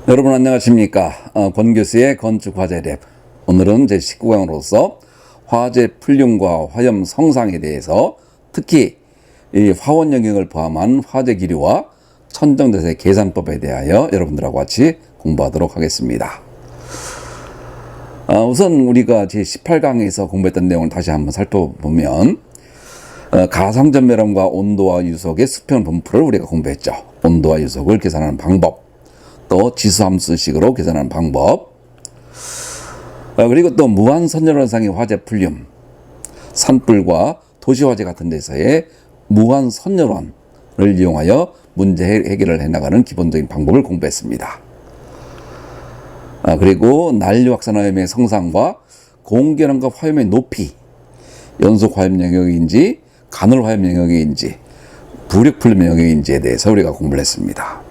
여러분 안녕하십니까. 권 교수의 건축 화재 랩. 오늘은 제 19강으로서 화재 풀륨과 화염 성상에 대해서 특히 이 화원 영역을 포함한 화재 기류와 천정대세 계산법에 대하여 여러분들하고 같이 공부하도록 하겠습니다. 우선 우리가 제 18강에서 공부했던 내용을 다시 한번 살펴보면 가상전멸함과 온도와 유속의 수평 분포를 우리가 공부했죠. 온도와 유속을 계산하는 방법, 또 지수함수식으로 계산하는 방법, 그리고 또 무한선열원상의 화재 풀륨, 산불과 도시화재 같은 데서의 무한선열원을 이용하여 문제 해결을 해나가는 기본적인 방법을 공부했습니다. 그리고 난류확산화염의 성상과 공기열함과 화염의 높이, 연속화염 영역인지 간헐화염 영역인지 부력풀륨 영역인지에 대해서 우리가 공부를 했습니다.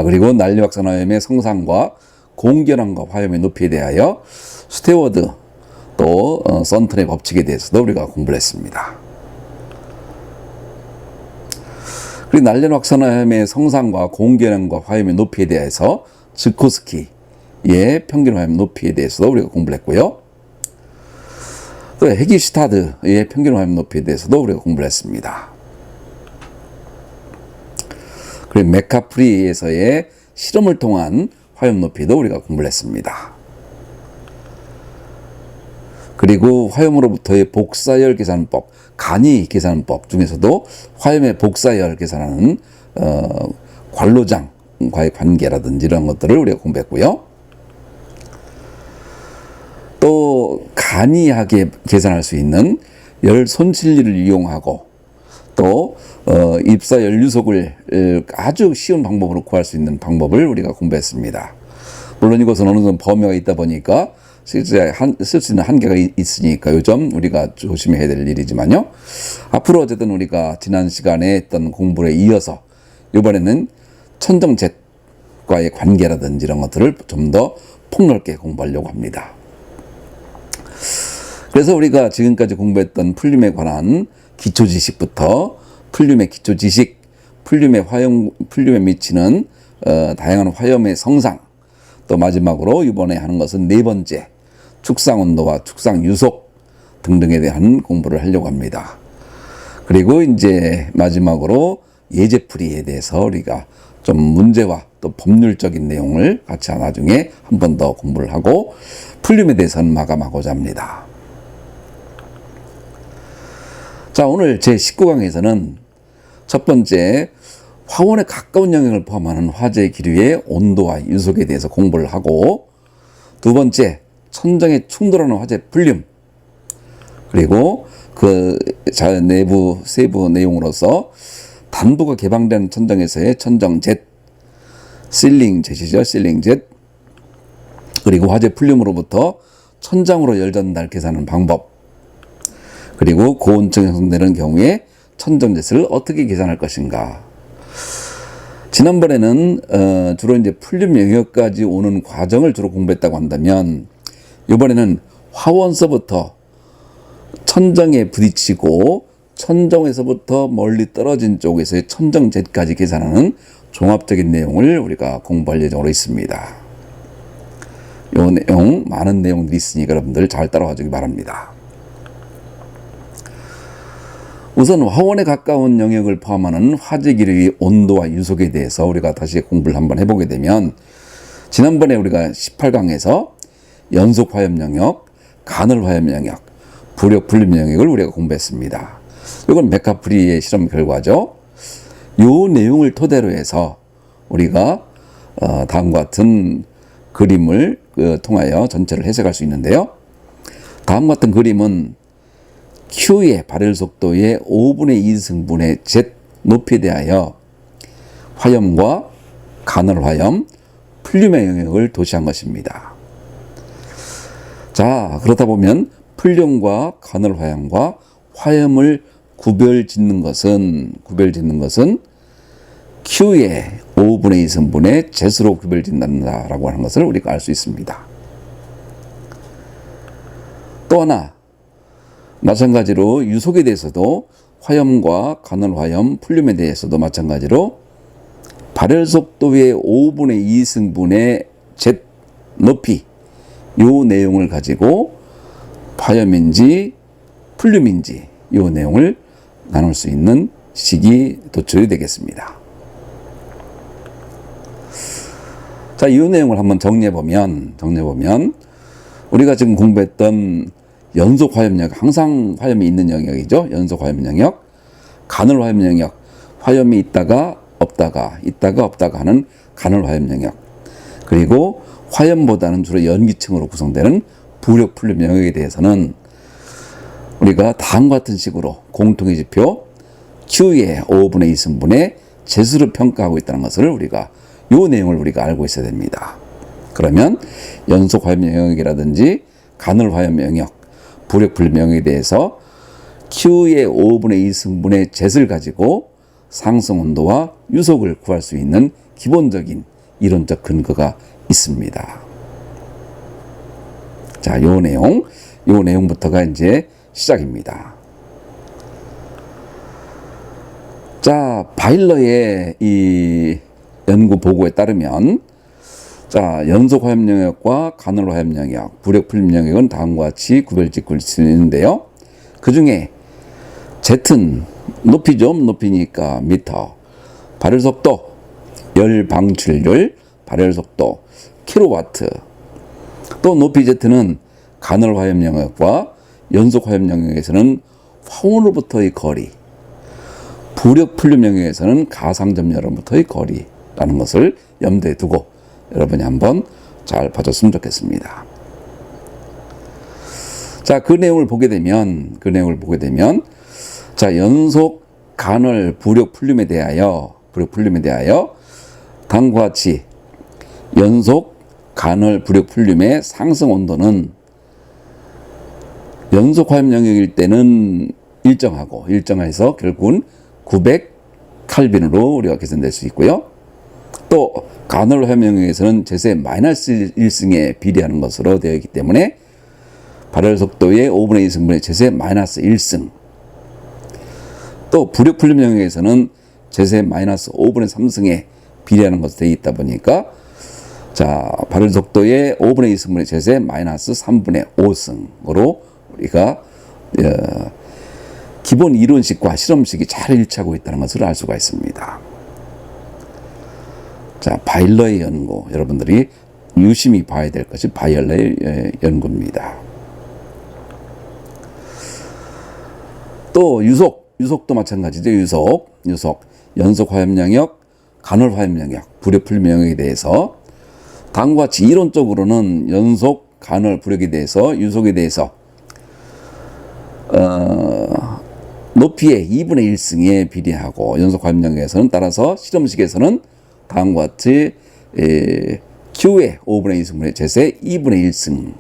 그리고 난류확산화염의 성상과 공기열함과 화염의 높이에 대하여 스테워드 또 선튼의 법칙에 대해서도 우리가 공부를 했습니다. 그리고 난류확산화염의 성상과 공기열함과 화염의 높이에 대해서 즈코스키의 평균 화염 높이에 대해서도 우리가 공부를 했고요. 또 헤기슈타드의 평균 화염 높이에 대해서도 우리가 공부를 했습니다. 그리고 메카프리에서의 실험을 통한 화염 높이도 우리가 공부를 했습니다. 그리고 화염으로부터의 복사열 계산법, 간이 계산법 중에서도 화염의 복사열 계산하는 관로장과의 관계라든지 이런 것들을 우리가 공부했고요. 또 간이하게 계산할 수 있는 열 손실리를 이용하고 또 입사 연류속을 아주 쉬운 방법으로 구할 수 있는 방법을 우리가 공부했습니다. 물론 이것은 어느 정도 범위가 있다 보니까 쓸 수 있는 한계가 있으니까 요즘 우리가 조심해야 될 일이지만요. 앞으로 어쨌든 우리가 지난 시간에 했던 공부에 이어서 이번에는 천정jet과의 관계라든지 이런 것들을 좀 더 폭넓게 공부하려고 합니다. 그래서 우리가 지금까지 공부했던 풀륨에 관한 기초 지식부터 풀륨의 기초 지식, 풀륨에 미치는 다양한 화염의 성상, 또 마지막으로 이번에 하는 것은 네 번째 축상 온도와 축상 유속 등등에 대한 공부를 하려고 합니다. 그리고 이제 마지막으로 예제풀이에 대해서 우리가 좀 문제와 또 법률적인 내용을 같이 나중에 한 번 더 공부를 하고 풀륨에 대해서는 마감하고자 합니다. 자, 오늘 제 19강에서는 첫 번째 화원에 가까운 영역을 포함하는 화재 기류의 온도와 유속에 대해서 공부를 하고, 두 번째 천정에 충돌하는 화재 풀륨, 그리고 그 내부 세부 내용으로서 단부가 개방된 천정에서의 천정젯, 실링젯이죠, 실링젯, 그리고 화재 풀륨으로부터 천장으로 열 전달 계산하는 방법, 그리고 고온층 형성되는 경우에 천정젯을 어떻게 계산할 것인가. 지난번에는 주로 이제 풀륨 영역까지 오는 과정을 주로 공부했다고 한다면, 이번에는 화원서부터 천정에 부딪히고 천정에서부터 멀리 떨어진 쪽에서의 천정젯까지 계산하는 종합적인 내용을 우리가 공부할 예정으로 있습니다. 이 내용, 많은 내용들이 있으니까 여러분들 잘 따라와 주기 바랍니다. 우선 화원에 가까운 영역을 포함하는 화재 기류의 온도와 유속에 대해서 우리가 다시 공부를 한번 해보게 되면, 지난번에 우리가 18강에서 연속 화염 영역, 간헐 화염 영역, 부력 풀림 영역을 우리가 공부했습니다. 이건 메카프리의 실험 결과죠. 이 내용을 토대로 해서 우리가 다음과 같은 그림을 통하여 전체를 해석할 수 있는데요. 다음과 같은 그림은 Q의 발열 속도의 5분의 2승분의 Z 높이에 대하여 화염과 간헐 화염, 풀륨의 영역을 도시한 것입니다. 자, 그렇다 보면 풀륨과 간헐 화염과 화염을 구별짓는 것은 Q의 5분의 2승분의 Z로 구별짓는다라고 하는 것을 우리가 알 수 있습니다. 또 하나, 마찬가지로 유속에 대해서도 화염과 간헐화염, 풀륨에 대해서도 마찬가지로 발열 속도의 5분의 2승분의 Z 높이 요 내용을 가지고 화염인지 플륨인지 요 내용을 나눌 수 있는 식이 도출이 되겠습니다. 자, 이 내용을 한번 정리해보면 우리가 지금 공부했던 연속 화염 영역, 항상 화염이 있는 영역이죠. 연속 화염 영역, 간헐 화염 영역, 화염이 있다가 없다가 하는 간헐 화염 영역, 그리고 화염보다는 주로 연기층으로 구성되는 부력 플륨 영역에 대해서는 우리가 다음과 같은 식으로 공통의 지표 Q의 5분의 2승분의 제수로 평가하고 있다는 것을 우리가 요 내용을 우리가 알고 있어야 됩니다. 그러면 연속 화염 영역이라든지 간헐 화염 영역, 부력 플륨 영역에 대해서 Q의 5분의 2승분의 Z를 가지고 상승 온도와 유속을 구할 수 있는 기본적인 이론적 근거가 있습니다. 자, 요 내용부터가 이제 시작입니다. 자, 바일러의 이 연구 보고에 따르면, 자, 연속 화염 영역과 간헐 화염 영역, 부력 플륨 영역은 다음과 같이 구별짓고 있는데요. 그 중에 Z는 높이니까 미터, 발열 속도, 열 방출률, 발열 속도, 킬로와트. 또 높이 Z는 간헐 화염 영역과 연속 화염 영역에서는 화원으로부터의 거리, 부력 플륨 영역에서는 가상점유로부터의 거리라는 것을 염두에 두고 여러분이 한번 잘 봐줬으면 좋겠습니다. 자, 그 내용을 보게 되면 자, 연속 간헐 부력 플륨에 대하여 다음과 같이 연속 간헐 부력 플륨의 상승 온도는 연속 화염 영역일 때는 일정해서 결국은 900칼빈으로 우리가 계산될 수 있고요. 또 간헐 화염 영역에서는 제세 마이너스 1승에 비례하는 것으로 되어 있기 때문에 발열 속도의 5분의 2승분의 제세 마이너스 1승, 또 부력 플륨 영역에서는 제세 마이너스 5분의 3승에 비례하는 것으로 되어 있다 보니까, 자, 발열 속도의 5분의 2승분의 제세 마이너스 3분의 5승으로 우리가 기본 이론식과 실험식이 잘 일치하고 있다는 것을 알 수가 있습니다. 자, 바일러의 연구, 여러분들이 유심히 봐야 될 것이 바일러의 연구입니다. 또 유속도 마찬가지죠. 유속, 연속 화염 영역, 간헐 화염 영역, 부력 플륨 영역에 대해서 다음과 같이 이론적으로는 연속, 간헐, 부력에 대해서, 유속에 대해서 높이의 2분의 1승에 비례하고, 연속 화염 영역에서는 따라서 실험식에서는 다음과 같이 Q의 5분의 2승분의 제세 2분의 1승,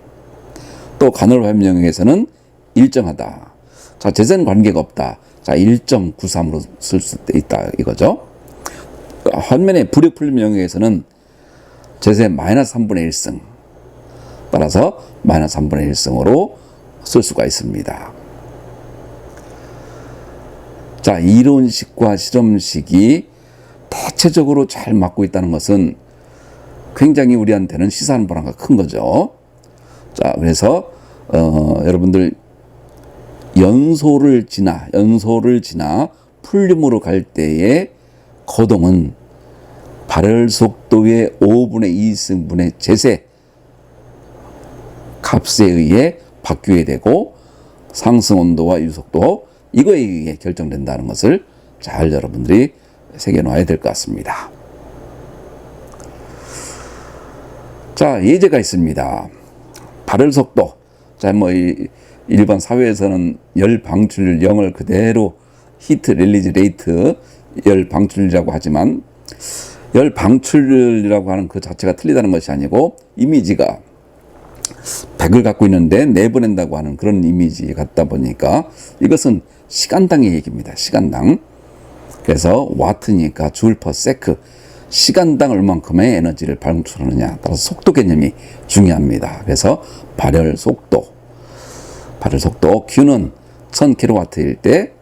또 간헐 화염 영역에서는 일정하다. 자, 제세는 관계가 없다. 자, 1.93으로 쓸 수 있다 이거죠. 반면에 부력 플륨 영역에서는 제세 마이너스 3분의 1승, 따라서 마이너스 3분의 1승으로 쓸 수가 있습니다. 자, 이론식과 실험식이 대체적으로 잘 맞고 있다는 것은 굉장히 우리한테는 시사하는 바람가 큰 거죠. 자, 그래서 여러분들 연소를 지나 플륨으로 갈 때의 거동은 발열 속도의 5분의 2승분의 제세 값에 의해 바뀌게 되고, 상승 온도와 유속도 이거에 의해 결정된다는 것을 잘 여러분들이 새겨놔야 될 것 같습니다. 자, 예제가 있습니다. 발열 속도. 자, 일반 사회에서는 열 방출률 0을 그대로 히트 릴리즈 레이트 열 방출률이라고 하지만, 열 방출률이라고 하는 그 자체가 틀리다는 것이 아니고, 이미지가 100을 갖고 있는데 내보낸다고 하는 그런 이미지 같다 보니까 이것은 시간당의 얘기입니다. 시간당. 그래서 와트니까 줄 퍼 세크, 시간당 얼만큼의 에너지를 방출하느냐, 따라서 속도 개념이 중요합니다. 그래서 발열 속도 Q는 1000kW일 때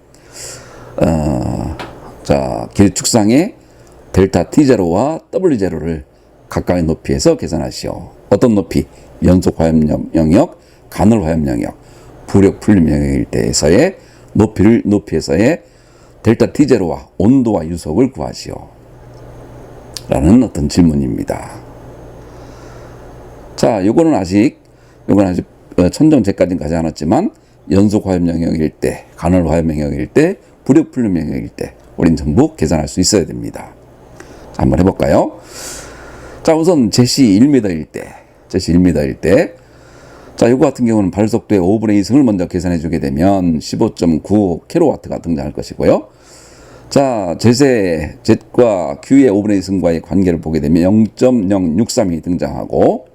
자, 기축상의 델타 T0와 W0를 각각의 높이에서 계산하시오. 어떤 높이? 연속 화염 영역, 간헐 화염 영역, 부력 풀림 영역일 때에서의 높이에서의 델타 T0와 온도와 유속을 구하시오. 라는 어떤 질문입니다. 자, 요거는 아직 천정제까지는 가지 않았지만 연속 화염 영역일 때, 간헐 화염 영역일 때, 부력 풀림 영역일 때 우린 전부 계산할 수 있어야 됩니다. 자, 한번 해볼까요? 자, 우선 제시 1m일 때, 자, 요거 같은 경우는 발속도의 5분의 2승을 먼저 계산해 주게 되면 15.95kW가 등장할 것이고요. 자, 제세 Z과 Q의 5분의 2승과의 관계를 보게 되면 0.063이 등장하고,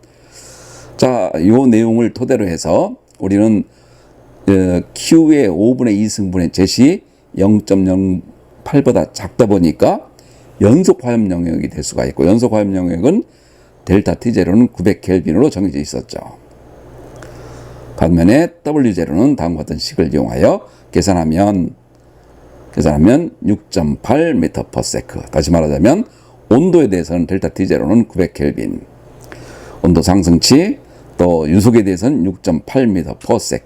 자, 요 내용을 토대로 해서 우리는 Q의 5분의 2승분의 Z이 0.08보다 작다 보니까 연속 화염 영역이 될 수가 있고, 연속 화염 영역은 델타 T0는 900켈빈으로 정해져 있었죠. 반면에 W0는 다음과 같은 식을 이용하여 계산하면 6.8m/s. 다시 말하자면 온도에 대해서는 델타 T0는 900켈빈, 온도 상승치 또 유속에 대해서는 6.8m/s.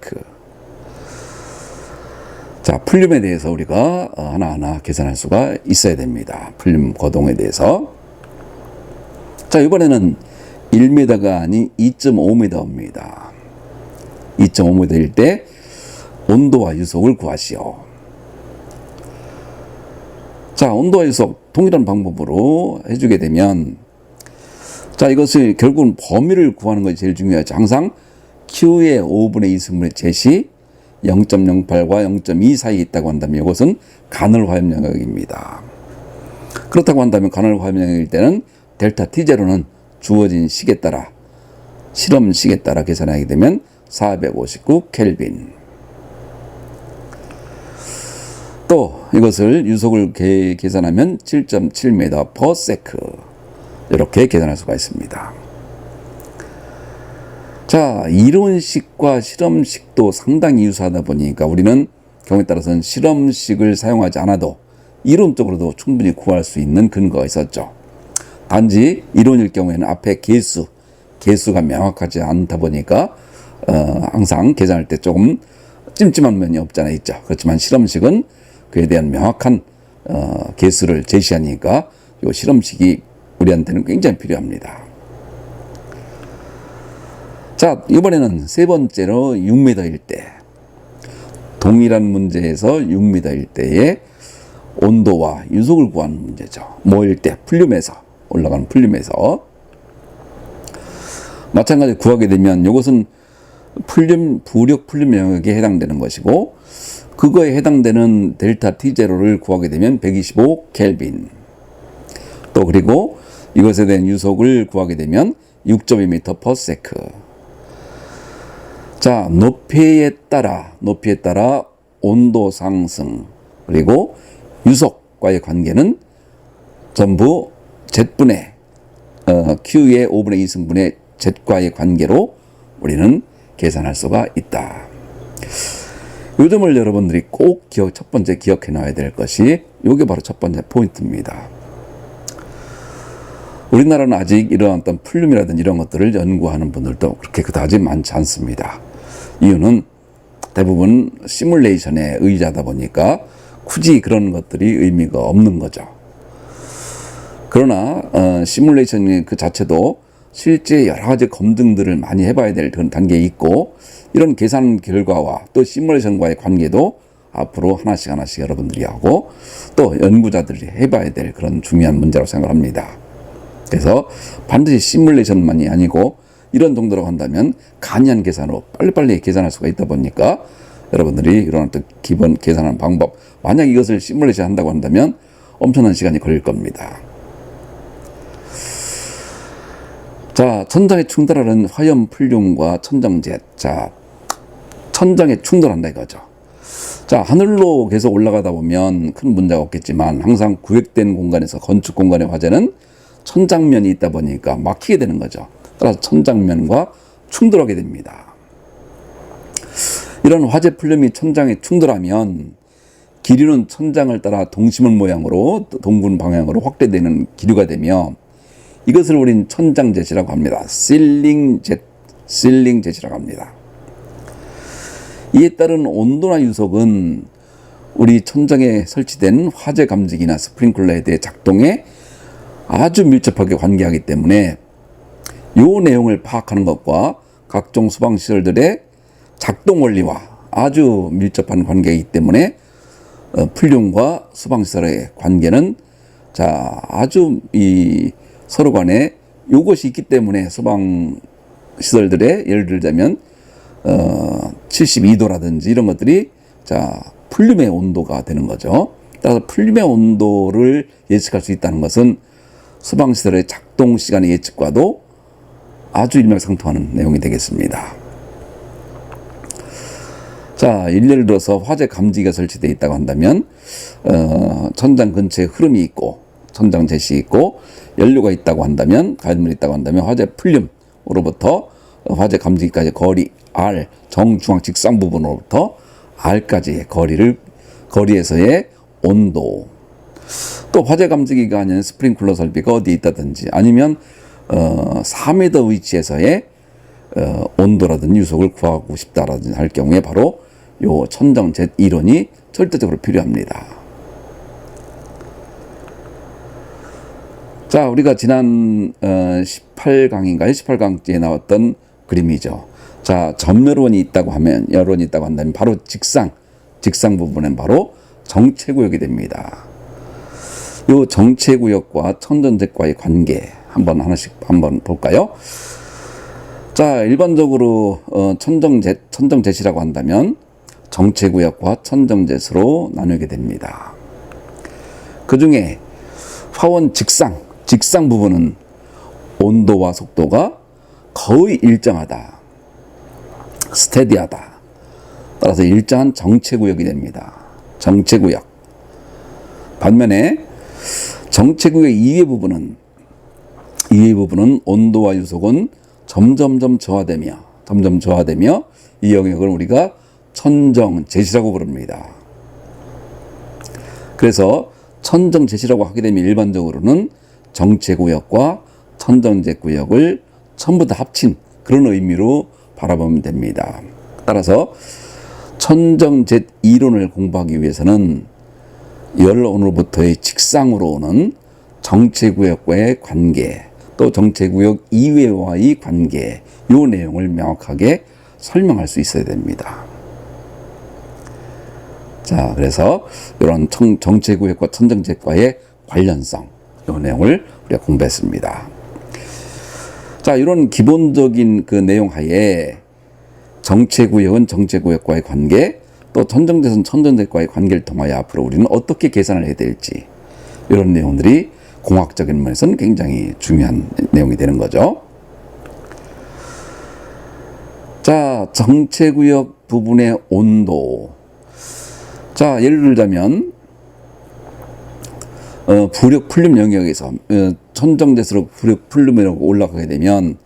자, 풀륨에 대해서 우리가 하나하나 계산할 수가 있어야 됩니다. 풀륨 거동에 대해서. 자, 이번에는 1m가 아닌 2.5m입니다. 2.5m일 때 온도와 유속을 구하시오. 자, 온도와 유속 동일한 방법으로 해주게 되면, 자, 이것을 결국은 범위를 구하는 것이 제일 중요하죠. 항상 Q의 5분의 2승분의 Z이 0.08과 0.2 사이에 있다고 한다면 이것은 간헐 화염 영역입니다. 그렇다고 한다면 간헐 화염 영역일 때는 델타 T0는 주어진 식에 따라, 실험식에 따라 계산하게 되면 459켈빈. 또 이것을 유속을 계산하면 7.7m/s. 이렇게 계산할 수가 있습니다. 자, 이론식과 실험식도 상당히 유사하다 보니까 우리는 경우에 따라서는 실험식을 사용하지 않아도 이론적으로도 충분히 구할 수 있는 근거가 있었죠. 단지 이론일 경우에는 앞에 개수가 명확하지 않다 보니까 항상 계산할 때 조금 찜찜한 면이 없지 않아 있죠. 그렇지만 실험식은 그에 대한 명확한 개수를 제시하니까 이 실험식이 우리한테는 굉장히 필요합니다. 자, 이번에는 세 번째로 6m일 때, 동일한 문제에서 6m일 때의 온도와 유속을 구하는 문제죠. 뭐일 때? 풀륨에서, 올라가는 풀륨에서. 마찬가지로 구하게 되면 이것은 부력 풀륨 영역에 해당되는 것이고, 그거에 해당되는 델타 T0를 구하게 되면 125켈빈. 또 그리고 이것에 대한 유속을 구하게 되면 6.2m/s. 자, 높이에 따라 온도 상승 그리고 유속과의 관계는 전부 Z분의 Q의 5분의 2승분의 Z과의 관계로 우리는 계산할 수가 있다. 이 점을 여러분들이 꼭 첫 번째 기억해 놔야 될 것이, 이게 바로 첫 번째 포인트입니다. 우리나라는 아직 이런 어떤 풀륨이라든지 이런 것들을 연구하는 분들도 그렇게 그다지 많지 않습니다. 이유는 대부분 시뮬레이션에 의지하다 보니까 굳이 그런 것들이 의미가 없는 거죠. 그러나 시뮬레이션 그 자체도 실제 여러 가지 검증들을 많이 해봐야 될 그런 단계에 있고, 이런 계산 결과와 또 시뮬레이션과의 관계도 앞으로 하나씩 여러분들이 하고 또 연구자들이 해봐야 될 그런 중요한 문제라고 생각합니다. 그래서 반드시 시뮬레이션만이 아니고 이런 정도로 한다면 간이한 계산으로 빨리빨리 계산할 수가 있다 보니까 여러분들이 이런 어떤 기본 계산하는 방법, 만약 이것을 시뮬레이션 한다고 한다면 엄청난 시간이 걸릴 겁니다. 자, 천장에 충돌하는 화염 풀륨과 천정제. 자, 천장에 충돌한다 이거죠. 자, 하늘로 계속 올라가다 보면 큰 문제가 없겠지만 항상 구획된 공간에서, 건축 공간의 화재는 천장면이 있다 보니까 막히게 되는 거죠. 따라서 천장면과 충돌하게 됩니다. 이런 화재 풀륨이 천장에 충돌하면 기류는 천장을 따라 동심원 모양으로 동분 방향으로 확대되는 기류가 되며 이것을 우린 천장jet이라고 합니다. 실링jet이라고 합니다. 이에 따른 온도나 유속은 우리 천장에 설치된 화재 감지기나 스프링클러에 대해 작동에 아주 밀접하게 관계하기 때문에 이 내용을 파악하는 것과 각종 소방시설들의 작동 원리와 아주 밀접한 관계이기 때문에 풀륨과 소방시설의 관계는 아주 서로 간에 이것이 있기 때문에 소방시설들의 예를 들자면 72도라든지 이런 것들이 풀륨의 온도가 되는 거죠. 따라서 풀륨의 온도를 예측할 수 있다는 것은 소방시설의 작동 시간의 예측과도 아주 일맥상통하는 내용이 되겠습니다. 예를 들어서 화재 감지기가 설치되어 있다고 한다면 천장 근처에 흐름이 있고 천장jet이 있고 연료가 있다고 한다면 가열물이 있다고 한다면 화재 풀륨으로부터 화재 감지기까지 거리 R 정중앙 직상 부분으로부터 R까지의 거리에서의 온도, 또 화재 감지기가 아닌 스프링클러 설비가 어디에 있다든지 아니면 4m 위치에서의 온도라든지 유속을 구하고 싶다라든지 할 경우에 바로 요 천정jet 이론이 절대적으로 필요합니다. 우리가 지난 18강인가요? 18강째에 나왔던 그림이죠. 점열원이 있다고 한다면 바로 직상 부분은 바로 정체구역이 됩니다. 이 정체구역과 천정jet과의 관계 한번 볼까요? 일반적으로 천정jet이라고 한다면 정체구역과 천정jet으로 나누게 됩니다. 그 중에 화원 직상 부분은 온도와 속도가 거의 일정하다, 스테디하다. 따라서 일정한 정체구역이 됩니다. 정체구역. 반면에 정체구역 이외 부분은 온도와 유속은 점점 저하되며 이 영역을 우리가 천정jet이라고 부릅니다. 그래서 천정jet이라고 하게 되면 일반적으로는 정체구역과 천정jet 구역을 전부 다 합친 그런 의미로 바라보면 됩니다. 따라서 천정jet 이론을 공부하기 위해서는 열온으로부터의 직상으로 오는 정체구역과의 관계, 또 정체구역 이외와의 관계, 이 내용을 명확하게 설명할 수 있어야 됩니다. 그래서 이런 정체구역과 천정jet과의 관련성, 이 내용을 우리가 공부했습니다. 이런 기본적인 그 내용 하에 정체구역은 정체구역과의 관계, 또 천정jet은 천정jet과의 관계를 통하여 앞으로 우리는 어떻게 계산을 해야 될지, 이런 내용들이 공학적인 면에서는 굉장히 중요한 내용이 되는 거죠. 정체구역 부분의 온도. 예를 들자면 부력 풀륨 영역에서 천정jet으로 부력 풀륨으로 올라가게 되면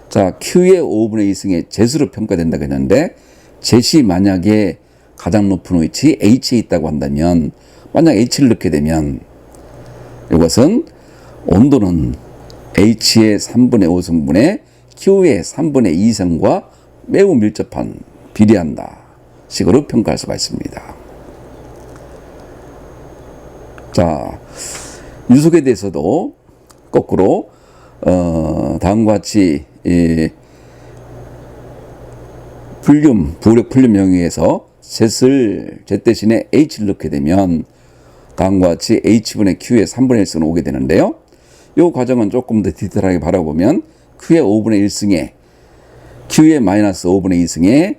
Q의 5분의 2승의 jet으로 평가된다고 했는데, jet이 만약에 가장 높은 위치 H에 있다고 한다면, 만약 H를 넣게 되면 이것은 온도는 H의 3분의 5승분의 Q의 3분의 2승과 매우 밀접한 비례한다 식으로 평가할 수가 있습니다. 유속에 대해서도 거꾸로 다음과 같이 부력 풀륨 영역에서 Z 대신에 H를 넣게 되면 다음과 같이 H분의 Q의 3분의 1승은 오게 되는데요. 이 과정은 조금 더 디테일하게 바라보면 Q의 5분의 1승에 Q의 마이너스 5분의 2승에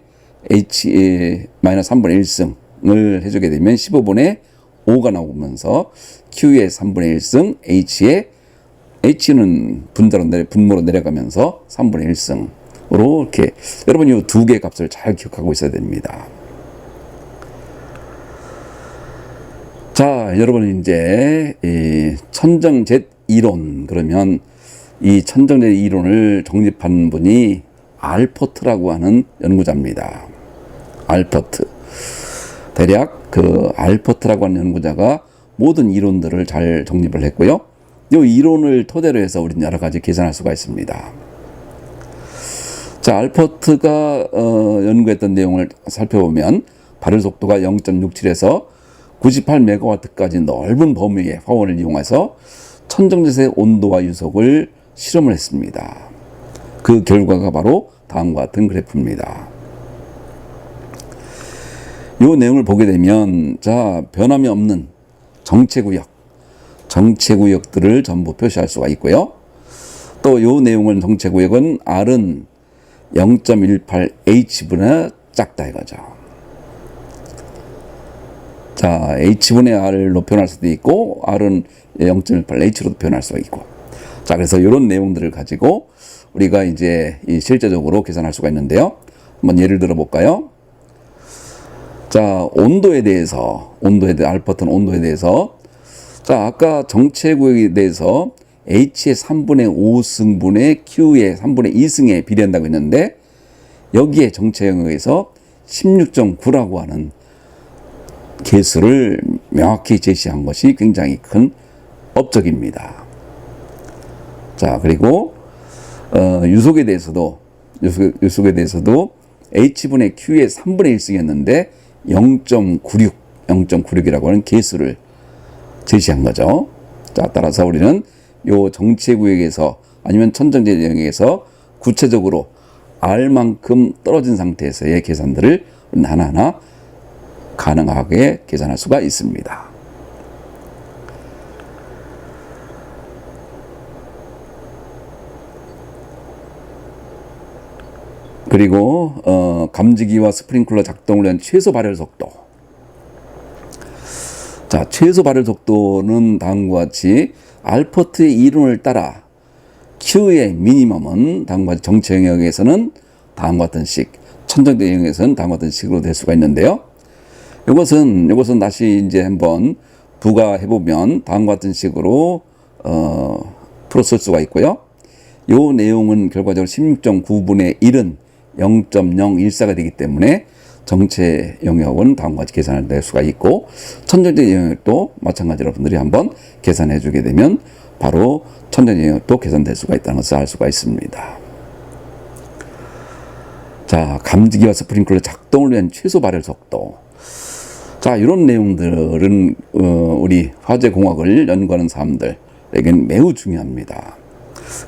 H의 마이너스 3분의 1승을 해주게 되면 15분의 5가 나오면서 Q의 3분의 1승, H는 분모로 내려가면서 3분의 1승으로 이렇게, 여러분 이 두 개의 값을 잘 기억하고 있어야 됩니다. 여러분 이제 이 천정jet 이론, 그러면 이 천정jet 이론을 정립한 분이 알퍼트라고 하는 연구자입니다. 알퍼트. 대략 그 알퍼트라고 하는 연구자가 모든 이론들을 잘 정립을 했고요. 이 이론을 토대로 해서 우리는 여러 가지 계산할 수가 있습니다. 자, 알퍼트가 연구했던 내용을 살펴보면 발열 속도가 0.67에서 98메가와트까지 넓은 범위의 화원을 이용해서 천정jet의 온도와 유속을 실험을 했습니다. 그 결과가 바로 다음과 같은 그래프입니다. 이 내용을 보게 되면 자, 변함이 없는 정체구역들을 전부 표시할 수가 있고요. 또 이 내용은 정체구역은 R은 0.18H분의 작다 이거죠. 자, H분의 R로 표현할 수도 있고 R은 0.18H로도 표현할 수가 있고, 자, 그래서 이런 내용들을 가지고 우리가 이제 실제적으로 계산할 수가 있는데요. 한번 예를 들어 볼까요? 자, 온도에 대해서 알퍼트는 온도에 대해서, 자, 아까 정체구역에 대해서 H의 3분의 5승분의 Q의 3분의 2승에 비례한다고 했는데, 여기에 정체영역에서 16.9라고 하는 개수를 명확히 제시한 것이 굉장히 큰 업적입니다. 자, 그리고 유속에 대해서도 H분의 Q의 3분의 1승이었는데 0.96이라고 하는 개수를 제시한 거죠. 자, 따라서 우리는 요 정체구역에서 아니면 천정제 영역에서 구체적으로 R만큼 떨어진 상태에서의 계산들을 하나하나 가능하게 계산할 수가 있습니다. 그리고 감지기와 스프링클러 작동을 위한 최소 발열 속도. 자, 최소 발열 속도는 다음과 같이 알퍼트의 이론을 따라 Q의 미니멈은 다음과 같이 정체 영역에서는 다음과 같은 식, 천정제 영역에서는 다음과 같은 식으로 될 수가 있는데요. 이것은 다시 이제 한번 부가해 보면 다음과 같은 식으로 풀어 쓸 수가 있고요. 이 내용은 결과적으로 16.9분의 1은 0.014가 되기 때문에 정체 영역은 다음과 같이 계산을 낼 수가 있고, 천정제 영역도 마찬가지로 여러분들이 한번 계산해 주게 되면 바로 천정제 영역도 계산될 수가 있다는 것을 알 수가 있습니다. 자, 감지기와 스프링클러 작동을 위한 최소 발열 속도. 자, 이런 내용들은 우리 화재공학을 연구하는 사람들에게는 매우 중요합니다.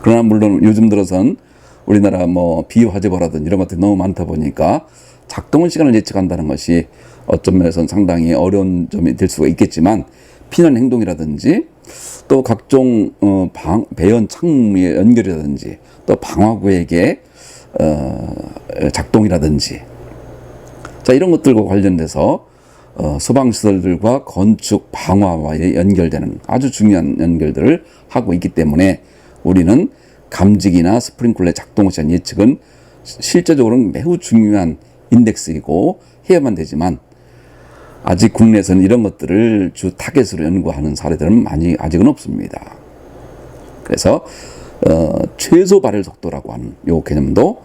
그러나 물론 요즘 들어선 우리나라 비화재보라든지 이런 것들이 너무 많다 보니까 작동 시간을 예측한다는 것이 어떤 면에서는 상당히 어려운 점이 될 수가 있겠지만, 피난 행동이라든지 또 각종 배연 창문의 연결이라든지 또 방화구역의 작동이라든지, 자, 이런 것들과 관련돼서 소방시설들과 건축 방화와의 연결되는 아주 중요한 연결들을 하고 있기 때문에 우리는 감지기나 스프링클러의 작동 시간 예측은 실제적으로는 매우 중요한 인덱스이고 해야만 되지만, 아직 국내에서는 이런 것들을 주 타겟으로 연구하는 사례들은 아직은 없습니다. 그래서 최소 발열 속도라고 하는 이 개념도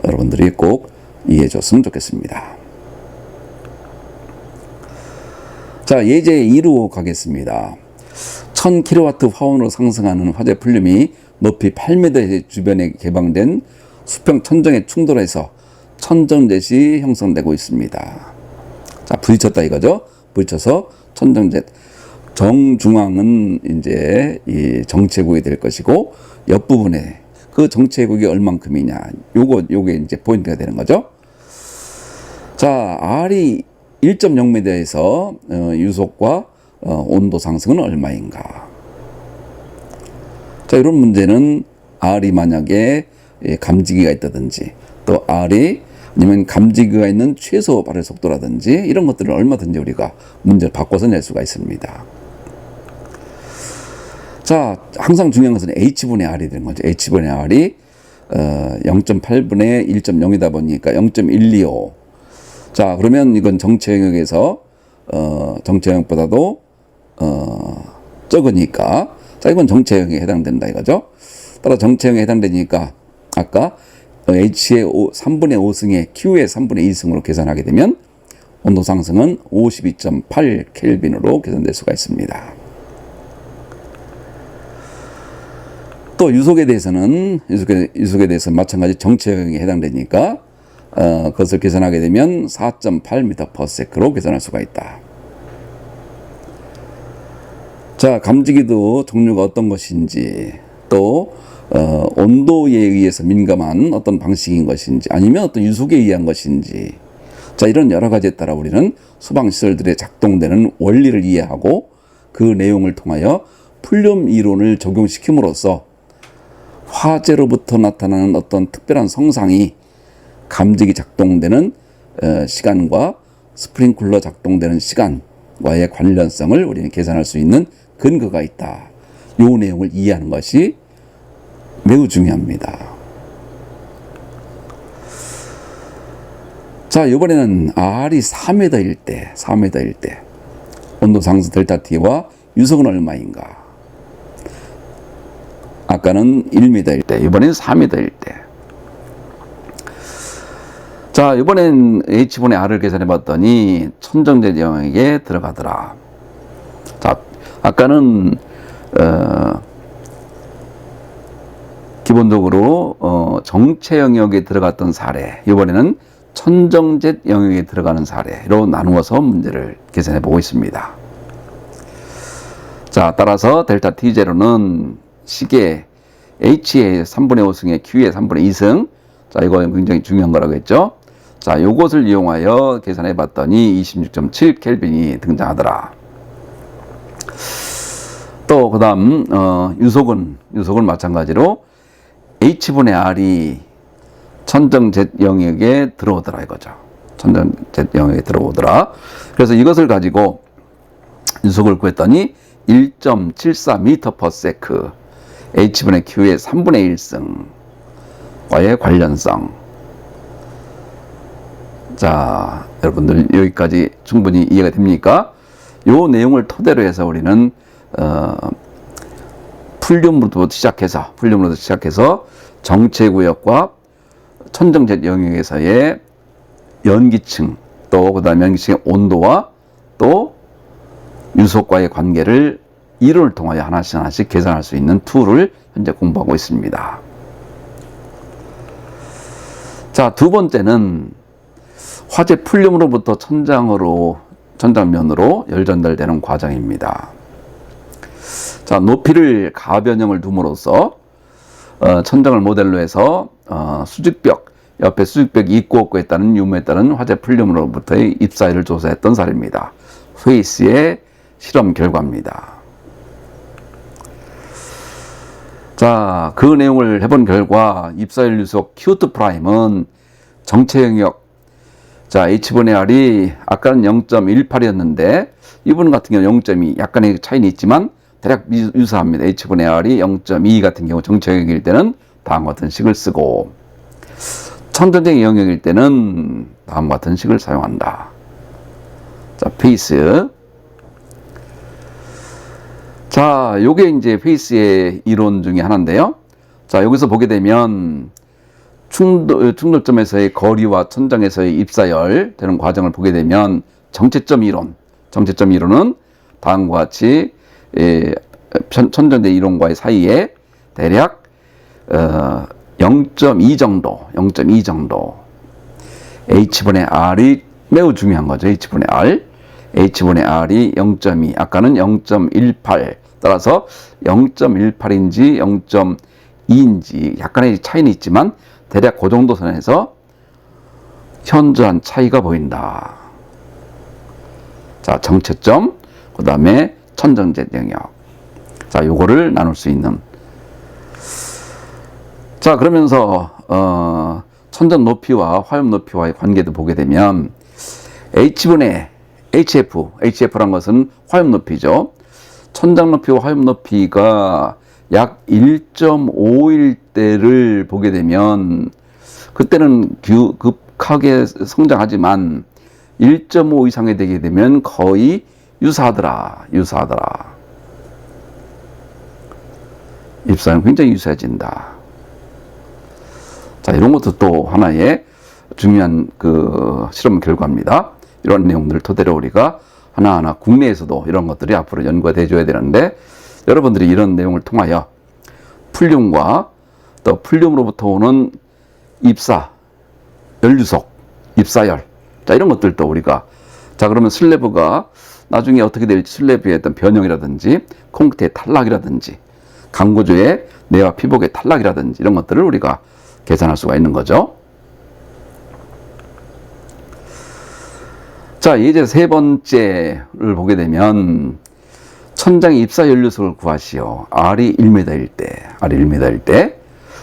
여러분들이 꼭 이해해 줬으면 좋겠습니다. 자, 예제 2로 가겠습니다. 1000kW 화원으로 상승하는 화재 풀림이 높이 8m 주변에 개방된 수평 천정에 충돌해서 천정jet이 형성되고 있습니다. 자, 부딪혔다 이거죠. 부딪혀서 천정jet. 정중앙은 이제 이 정체구역이 될 것이고, 옆부분에 그 정체구역이 얼만큼이냐. 요게 이제 포인트가 되는 거죠. 자, R이 1.0m에서 유속과 온도 상승은 얼마인가. 자, 이런 문제는 R이 만약에 감지기가 있다든지, 또 R이 아니면 감지기가 있는 최소 발열 속도라든지 이런 것들을 얼마든지 우리가 문제를 바꿔서 낼 수가 있습니다. 자, 항상 중요한 것은 H분의 R이 되는 거죠. H분의 R이 0.8분의 1.0이다 보니까 0.125. 자, 그러면 이건 정체 영역에서 정체 영역보다도 적으니까, 자, 이건 정체 영역에 해당된다 이거죠. 따라 정체 영역에 해당되니까 아까 H의 3분의 5승에 Q의 3분의 2승으로 계산하게 되면 온도 상승은 52.8 켈빈으로 계산될 수가 있습니다. 또 유속에 대해서는 유속에 대해서 마찬가지 정체 영역에 해당되니까 그것을 계산하게 되면 4.8m/s로 계산할 수가 있다. 자, 감지기도 종류가 어떤 것인지, 또 온도에 의해서 민감한 어떤 방식인 것인지, 아니면 어떤 유속에 의한 것인지, 자, 이런 여러 가지에 따라 우리는 소방시설들에 작동되는 원리를 이해하고 그 내용을 통하여 풀륨 이론을 적용시킴으로써 화재로부터 나타나는 어떤 특별한 성상이 감지기 작동되는 시간과 스프링클러 작동되는 시간과의 관련성을 우리는 계산할 수 있는 근거가 있다. 이 내용을 이해하는 것이 매우 중요합니다. 자, 이번에는 R이 4m일 때 온도 상승 델타 T와 유속은 얼마인가? 아까는 1m일 때, 이번엔 4m일 때. 자, 이번엔 H분의 R을 계산해 봤더니 천정제 영역에 들어가더라. 자, 아까는 기본적으로 정체 영역에 들어갔던 사례, 이번에는 천정제 영역에 들어가는 사례로 나누어서 문제를 계산해 보고 있습니다. 자, 따라서 델타 T0는 시계 H의 3분의 5승에 Q의 3분의 2승. 자, 이거 굉장히 중요한 거라고 했죠. 자, 요것을 이용하여 계산해 봤더니 26.7 켈빈이 등장하더라. 또 그다음 유속은 마찬가지로 H분의 R이 천정 Z 영역에 들어오더라 이거죠. 천정 Z 영역에 들어오더라. 그래서 이것을 가지고 유속을 구했더니 1.74m/s H분의 Q의 3분의 1승과의 관련성. 자, 여러분들 여기까지 충분히 이해가 됩니까? 요 내용을 토대로 해서 우리는 풀륨으로부터 시작해서 정체구역과 천정제 영역에서의 연기층, 또 그 다음에 연기층의 온도와 또 유속과의 관계를 이론을 통하여 하나씩 계산할 수 있는 툴을 현재 공부하고 있습니다. 자, 두 번째는 화재 풀륨으로부터 천장면으로 열 전달되는 과정입니다. 자, 높이를 가변형을 둠으로써 천장을 모델로 해서 수직벽, 옆에 수직벽이 있고 없고에 따른 유무에 따른 화재 풀륨으로부터의 입사율을 조사했던 사례입니다. 페이스의 실험 결과입니다. 자, 그 내용을 해본 결과 입사율 유속 Q2 프라임은 정체 영역, 자, H분의 R이 아까는 0.18이었는데 이분 같은 경우 0.2, 약간의 차이는 있지만 대략 유사합니다. H분의 R이 0.2 같은 경우 정체 영역일 때는 다음과 같은 식을 쓰고, 천정제 영역일 때는 다음과 같은 식을 사용한다. 자, 페이스. 자, 요게 이제 페이스의 이론 중에 하나인데요. 자, 여기서 보게 되면 충돌점에서의 거리와 천장에서의 입사열 되는 과정을 보게 되면 정체점 이론은 다음과 같이 천정제 이론과의 사이에 대략 0.2 정도 H분의 R이 매우 중요한 거죠. H분의 R이 0.2, 아까는 0.18, 따라서 0.18인지 0.2인지 약간의 차이는 있지만 대략 그 정도 선에서 현저한 차이가 보인다. 자, 정체점, 그 다음에 천정제 영역. 자, 요거를 나눌 수 있는. 자, 그러면서 천정 높이와 화염 높이와의 관계도 보게 되면 H분의 HF란 것은 화염 높이죠. 천장 높이와 화염 높이가 약 1.5일 때를 보게 되면 그때는 급하게 성장하지만 1.5 이상이 되게 되면 거의 유사하더라. 입사는 굉장히 유사해진다. 자, 이런 것도 또 하나의 중요한 그 실험 결과입니다. 이런 내용들을 토대로 우리가 하나하나 국내에서도 이런 것들이 앞으로 연구가 돼줘야 되는데, 여러분들이 이런 내용을 통하여 풀륨과 또 풀륨으로부터 오는 입사, 연류속, 입사열, 자, 이런 것들도 우리가, 자, 그러면 슬래브가 나중에 어떻게 될지, 슬래브의 어떤 변형이라든지 콘크리트의 탈락이라든지 강구조의 내와 피복의 탈락이라든지 이런 것들을 우리가 계산할 수가 있는 거죠. 자, 이제 세 번째를 보게 되면 천장의 입사 연료속을 구하시오. R이 1m일 때, R이 1m일 때,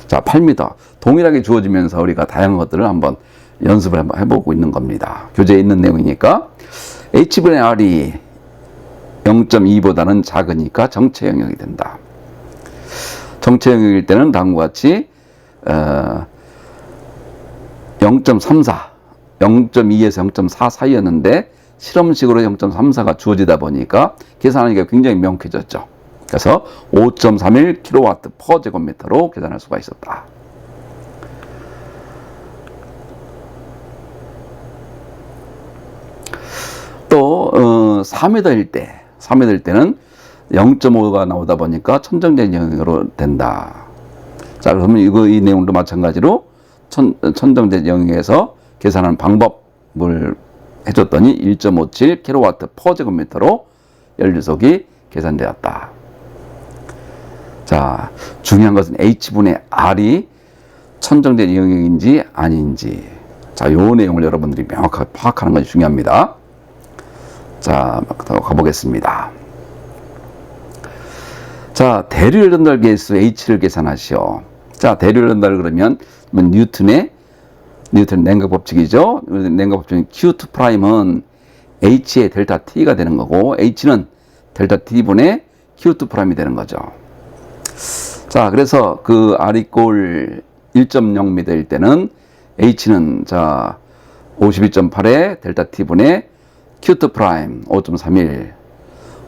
자, 8m. 동일하게 주어지면서 우리가 다양한 것들을 한번 연습을 한번 해보고 있는 겁니다. 교재에 있는 내용이니까. H분의 R이 0.2보다는 작으니까 정체 영역이 된다. 정체 영역일 때는 다음과 같이 0.34, 0.2에서 0.4 사이였는데 실험식으로 0.34가 주어지다 보니까 계산하기가 굉장히 명쾌해졌죠. 그래서 5.31kW per 제곱미터로 계산할 수가 있었다. 또 4m일 때는 0.5가 나오다 보니까 천정제 영역으로 된다. 자, 그러면 이 내용도 마찬가지로 천정제 영역에서 계산하는 방법을 해줬더니 1.57kW per 제곱미터로 연료속이 계산되었다. 자, 중요한 것은 H분의 R이 천정제 영역인지 아닌지, 자, 요 내용을 여러분들이 명확하게 파악하는 것이 중요합니다. 자, 가보겠습니다. 자, 대류 전달 계수 H를 계산하시오. 자, 대류 전달 그러면 뉴턴 냉각 법칙이죠. 냉각 법칙은 Q2 프라임은 H의 델타 T가 되는 거고, H는 델타 T분의 Q2 프라임이 되는 거죠. 자, 그래서 그 R 이꼴 1.0m일 때는 H는 자 52.8의 델타 T분의 Q2 프라임 5.31,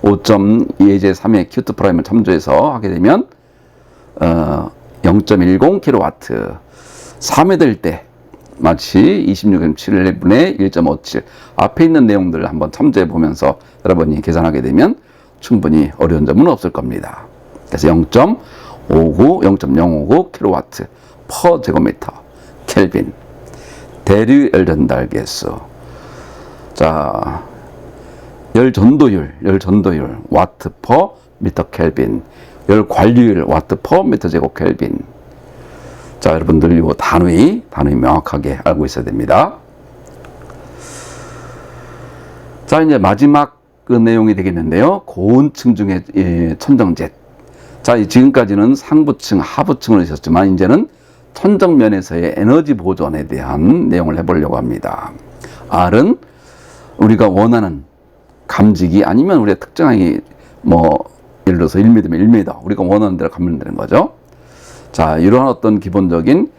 5.2의 3의 Q2 프라임을 참조해서 하게 되면 0.10kW. 3m일 때 마치 26.7분의 1.57 앞에 있는 내용들을 한번 참조해 보면서 여러분이 계산하게 되면 충분히 어려운 점은 없을 겁니다. 그래서 0.059kW per 제곱미터 켈빈 대류 열 전달 계수. 자, 열 전도율 와트 per 미터 켈빈, 열 관리율 와트 per 미터 제곱 켈빈. 자, 여러분들 이거 단위 명확하게 알고 있어야 됩니다. 자, 이제 마지막 그 내용이 되겠는데요. 고온층 중에 천정제. 자, 지금까지는 상부층, 하부층을 있었지만 이제는 천정면에서의 에너지 보존에 대한 내용을 해보려고 합니다. R은 우리가 원하는 감지기 아니면 우리가 특정하게 예를 들어서 1m면 1m 우리가 원하는 대로 가면 되는 거죠. 자, 이러한 어떤 기본적인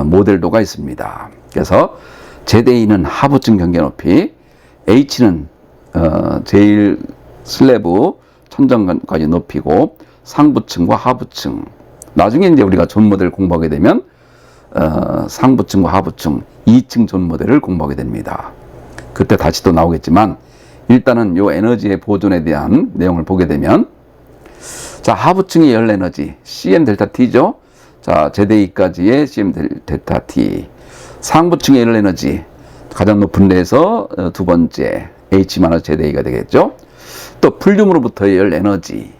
모델도가 있습니다. 그래서 제대이는 하부층 경계 높이, H는 제일 슬래브 천정까지 높이고 상부층과 하부층. 나중에 이제 우리가 존 모델을 공부하게 되면 상부층과 하부층 2층 존 모델을 공부하게 됩니다. 그때 다시 또 나오겠지만 일단은 요 에너지의 보존에 대한 내용을 보게 되면, 자, 하부층의 열 에너지 CM 델타 T죠. 자, 제대이까지의 CM 델타 T. 상부층의 열 에너지 가장 높은 데에서 두 번째 H- 제대이가 되겠죠. 또 풀륨으로부터의 열 에너지.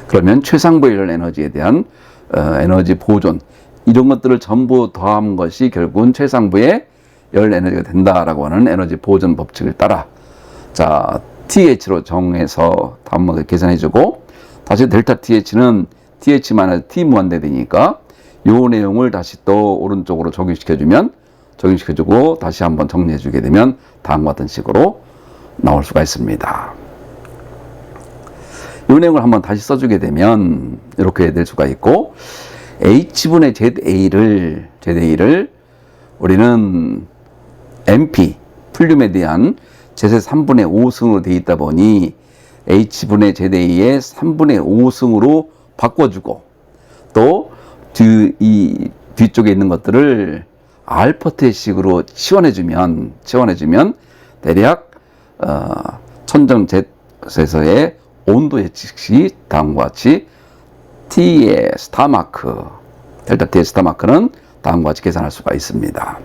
그러면 최상부의 열 에너지에 대한 에너지 보존, 이런 것들을 전부 더한 것이 결국은 최상부의 열 에너지가 된다라고 하는 에너지 보존 법칙을 따라, 자, TH로 정해서 다음번에 계산해주고, 다시 델타 TH는 TH- T 무한대 되니까 요 내용을 다시 또 오른쪽으로 적용시켜주고 다시 한번 정리해주게 되면 다음과 같은 식으로 나올 수가 있습니다. 이 내용을 한번 다시 써주게 되면 이렇게 될 수가 있고, H분의 ZA를 우리는 MP, 풀륨에 대한 제세 3분의 5승으로 되어 있다 보니 H분의 ZA의 3분의 5승으로 바꿔주고, 또 이 뒤쪽에 있는 것들을 알퍼트식으로 치환해주면 대략 천정jet에서의 온도 예측시 다음과 같이 T의 스타마크, 델타 T의 스타마크는 다음과 같이 계산할 수가 있습니다.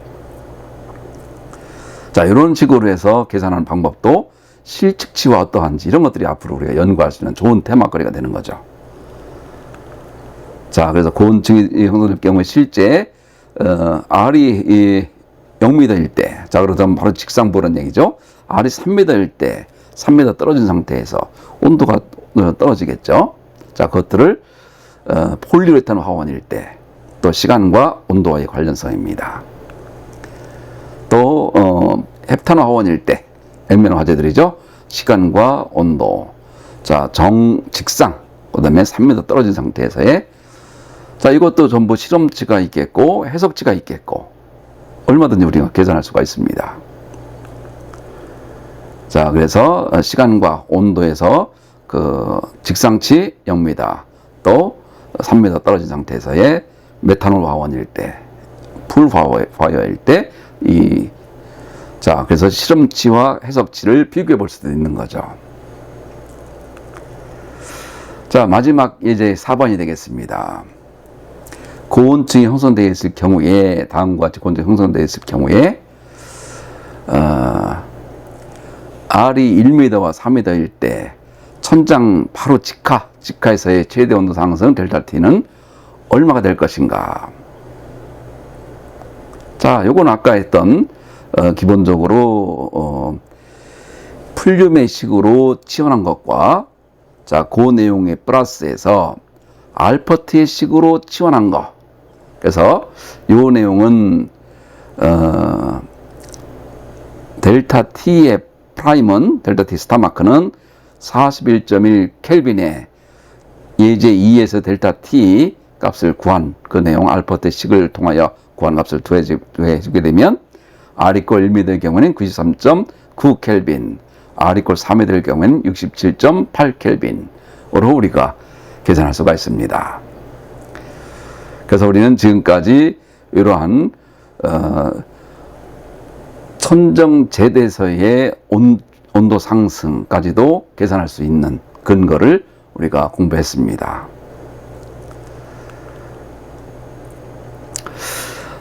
자, 이런 식으로 해서 계산하는 방법도 실측치와 어떠한지 이런 것들이 앞으로 우리가 연구할 수 있는 좋은 테마거리가 되는 거죠. 자, 그래서 고온층이 형성될 경우에 실제 R이 0m일 때, 자, 그러면 바로 직상보란 얘기죠. R이 3m일 때, 3m 떨어진 상태에서 온도가 떨어지겠죠. 자, 그것들을 폴리우레탄 화원일 때, 또 시간과 온도와의 관련성입니다. 또 헵탄 화원일 때, 액면 화재들이죠. 시간과 온도, 자, 직상, 그 다음에 3m 떨어진 상태에서의, 자, 이것도 전부 실험치가 있겠고 해석치가 있겠고 얼마든지 우리가 계산할 수가 있습니다. 자, 그래서 시간과 온도에서 그 직상치 0m, 또 3m 떨어진 상태에서의 메탄올 화원일 때, 풀 화열일 때, 자, 그래서 실험치와 해석치를 비교해 볼 수도 있는 거죠. 자, 마지막 예제 4번이 되겠습니다. 고온층이 형성되어 있을 경우에, 다음과 같이 고온층이 형성되어 있을 경우에, R이 1m와 4m일 때, 천장 바로 직하에서의 최대 온도 상승 델타 T는 얼마가 될 것인가? 자, 요건 아까 했던, 기본적으로, 풀륨의 식으로 치환한 것과, 자, 그 내용의 플러스에서 알퍼트의 식으로 치환한 것. 그래서 요 내용은 델타 T의 프라임은 델타 T 스타마크는 41.1 켈빈에 예제 2에서 델타 T 값을 구한 그 내용 알퍼트의 식을 통하여 구한 값을 더해주게 되면 R 이퀄 1m의 경우에는 93.9 켈빈, R 이퀄 4m의 경우에는 67.8 켈빈으로 우리가 계산할 수가 있습니다. 그래서 우리는 지금까지 이러한 천정jet에서의 온도 상승까지도 계산할 수 있는 근거를 우리가 공부했습니다.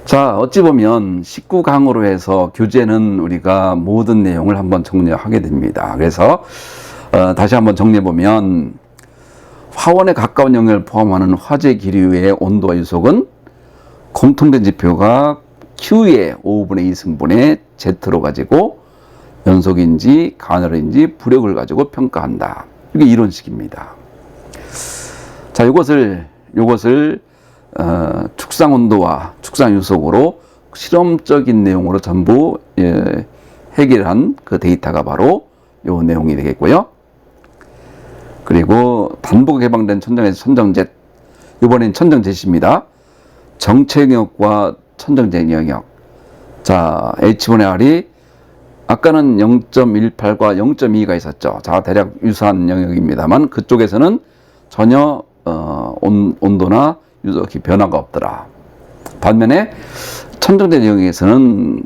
자, 어찌 보면 19강으로 해서 교재는 우리가 모든 내용을 한번 정리하게 됩니다. 그래서 다시 한번 정리해보면 화원에 가까운 영역을 포함하는 화재 기류의 온도와 유속은 공통된 지표가 Q의 5분의 2승분의 Z로 가지고 연속인지 간헐인지 부력을 가지고 평가한다. 이게 이론식입니다. 자, 이것을 축상 온도와 축상 유속으로 실험적인 내용으로 전부 해결한 그 데이터가 바로 이 내용이 되겠고요. 그리고 단복 개방된 천정에서 천정jet, 이번엔 천정jet입니다. 정체 영역과 천정jet 영역. 자, H1의 R이 아까는 0.18과 0.2가 있었죠. 자, 대략 유사한 영역입니다만 그쪽에서는 전혀 온도나 유속이 변화가 없더라. 반면에 천정jet 영역에서는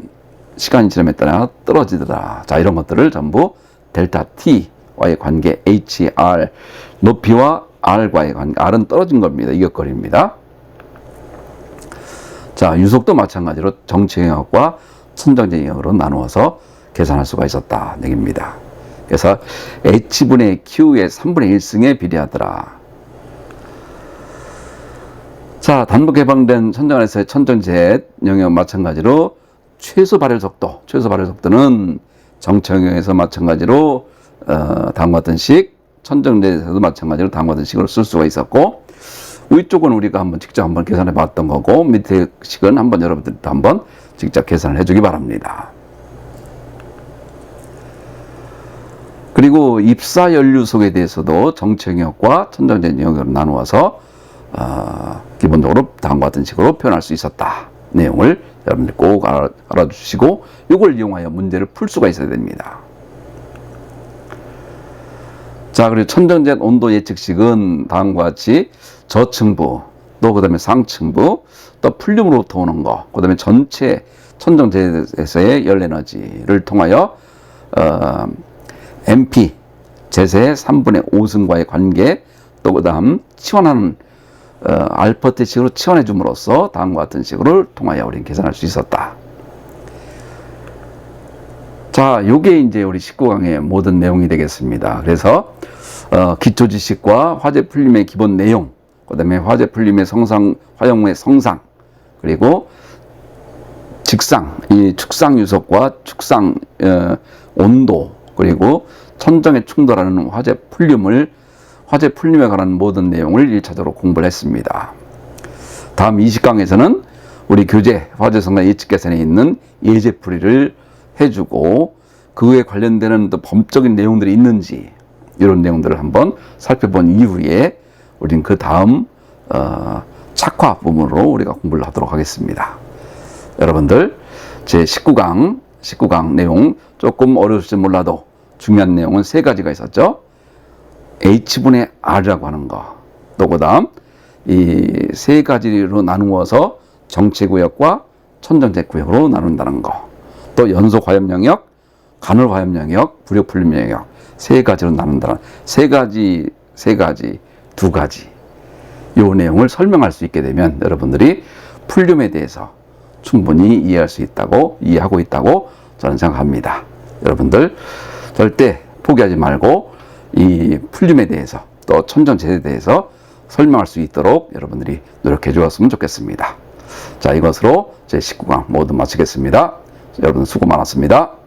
시간이 지남에 따라 떨어지더라. 자, 이런 것들을 전부 델타 T와의 관계, HR, 높이와 R과의 관계, R은 떨어진 겁니다. 이격거리입니다. 자, 유속도 마찬가지로 정체 영역과 천정jet 영역으로 나누어서 계산할 수가 있었다. 얘기입니다. 그래서 H분의 Q의 3분의 1승에 비례하더라. 자, 단복 개방된 천정안에서의 천정jet 영역 마찬가지로 최소 발열 속도는 정체 영역에서 마찬가지로 다음과 같은 식, 천정jet에서도 마찬가지로 다음과 같은 식으로 쓸 수가 있었고, 위쪽은 우리가 직접 한번 계산해 봤던 거고, 밑에 식은 한번 여러분들도 한번 직접 계산을 해주기 바랍니다. 그리고 입사 연료속에 대해서도 정체 영역과 천정jet 영역으로 나누어서 기본적으로 다음과 같은 식으로 표현할 수 있었다. 내용을 여러분들 꼭 알아주시고 이걸 이용하여 문제를 풀 수가 있어야 됩니다. 자, 그리고 천정jet 온도 예측식은 다음과 같이 저층부, 또 그 다음에 상층부, 또 풀륨으로부터 오는 거, 그 다음에 전체 천정jet에서의 열 에너지를 통하여 MP 제세 3분의 5승과의 관계, 또 그 다음 치환하는 알퍼트식으로 치환해 줌으로써 다음과 같은 식으로 통하여 우리는 계산할 수 있었다. 자, 요게 이제 우리 19강의 모든 내용이 되겠습니다. 그래서 기초 지식과 화제 풀림의 기본 내용, 그 다음에 화제 풀림의 성상, 화형의 성상, 그리고 직상, 이 축상 유속과 축상 온도, 그리고 천정에 충돌하는 화제 풀림에 관한 모든 내용을 1차적으로 공부를 했습니다. 다음 20강에서는 우리 교재 화제성과 예측계산에 있는 예제풀이를 해주고 그에 관련되는 또 법적인 내용들이 있는지 이런 내용들을 한번 살펴본 이후에 우리는 그 다음 착화 부분으로 우리가 공부를 하도록 하겠습니다. 여러분들 제 19강 내용 조금 어려울지 몰라도 중요한 내용은 3가지가 있었죠. H분의 R이라고 하는 거, 또 그 다음 이 3가지로 나누어서 정체구역과 천정제구역으로 나눈다는 거, 또 연속 화염영역, 간헐 화염영역, 부력풀림 영역 3가지로 나눈다는 3가지, 2가지 요 내용을 설명할 수 있게 되면 여러분들이 풀림에 대해서 충분히 이해하고 있다고 저는 생각합니다. 여러분들 절대 포기하지 말고 이 풀림에 대해서 또 천정제에 대해서 설명할 수 있도록 여러분들이 노력해 주었으면 좋겠습니다. 자, 이것으로 제 19강 모두 마치겠습니다. 여러분 수고 많았습니다.